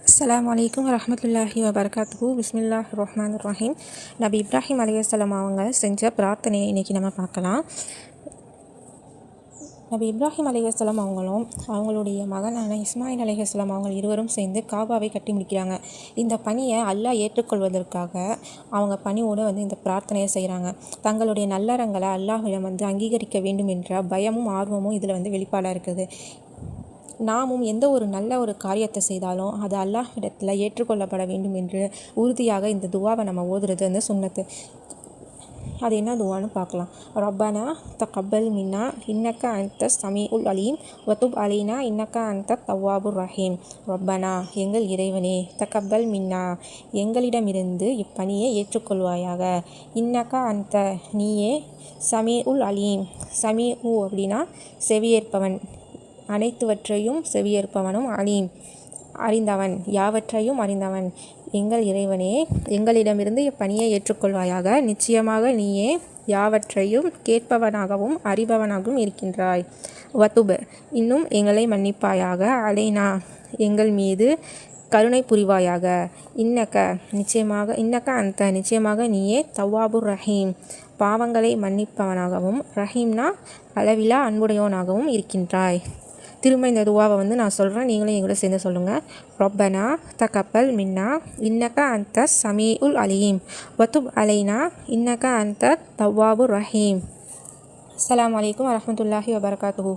அஸ்ஸலாமு அலைக்கும் வரஹ்மத்துல்லாஹி வபரகாத்துஹு. பிஸ்மில்லாஹிர் ரஹ்மானிர் ரஹீம். நபி இப்ராஹிம் அலைஹிஸ்ஸலாம் அவங்க செஞ்ச பிரார்த்தனையை இன்றைக்கி நம்ம பார்க்கலாம். நபி இப்ராஹிம் அலைஹிஸ்ஸலாம் அவங்களுடைய மகனான இஸ்மாயில் அலைஹிஸ்ஸலாம் அவங்க இருவரும் சேர்ந்து காபாவை கட்டி முடிக்கிறாங்க. இந்த பணியை அல்லாஹ் ஏற்றுக்கொள்வதற்காக அவங்க பணியோடு இந்த பிரார்த்தனையை செய்கிறாங்க. தங்களுடைய நல்லறங்களை அல்லாஹ்விடம் அங்கீகரிக்க வேண்டும் என்ற பயமும் ஆர்வமும் இதில் வெளிப்பாடாக இருக்குது. நாமும் எந்த ஒரு நல்ல ஒரு காரியத்தை செய்தாலும் அது அல்லாஹ்விடத்தில் ஏற்றுக்கொள்ளப்பட வேண்டும் என்று உறுதியாக இந்த துவாவை நம்ம ஓதுறது சுன்னத்து. அது என்ன துவான்னு பார்க்கலாம். ரப்பனா தகப்பல் மின்னா இன்னக்க அன்த சமீஉல் அலீம் வதுப் அலைனா இன்னக்க அன்த தவ்வாபுர் ரஹீம். ரப்பனா எங்கள் இறைவனே, தகப்பல் மின்னா எங்களிடமிருந்து இப்பணியை ஏற்றுக்கொள்வாயாக, இன்னக்க அன்த நீயே, சமீஉல் அலீம் சமீஉ அப்படின்னா செவியேற்பவன், அனைத்துவற்றையும் செவியேற்பவனும், அலீம் அறிந்தவன், யாவற்றையும் அறிந்தவன். எங்கள் இறைவனே, எங்களிடமிருந்து இப்பணியை ஏற்றுக்கொள்வாயாக, நிச்சயமாக நீயே யாவற்றையும் கேட்பவனாகவும் அறிபவனாகவும் இருக்கின்றாய். வதுப் இன்னும் எங்களை மன்னிப்பாயாக, அலைனா எங்கள் மீது கருணை புரிவாயாக, இன்னக்க அந்த நிச்சயமாக நீயே தவ்வாபுர் ரஹீம் பாவங்களை மன்னிப்பவனாகவும், ரஹீம்னா அளவிலா அன்புடையவனாகவும் இருக்கின்றாய். திரும்ப இந்த துவாவை நான் சொல்கிறேன், நீங்களும் எங்களோட சேர்ந்து சொல்லுங்கள். ரப்பனா தகப்பல் மின்னா இன்னக்க அன்த சமீஉல் அலீம் வதுப் அலைனா இன்னக்க அன்த தவ்வாபுர் ரஹீம். அஸ்ஸலாமு அலைக்கும் வரஹ்மத்துல்லாஹி வபரகாத்துஹு.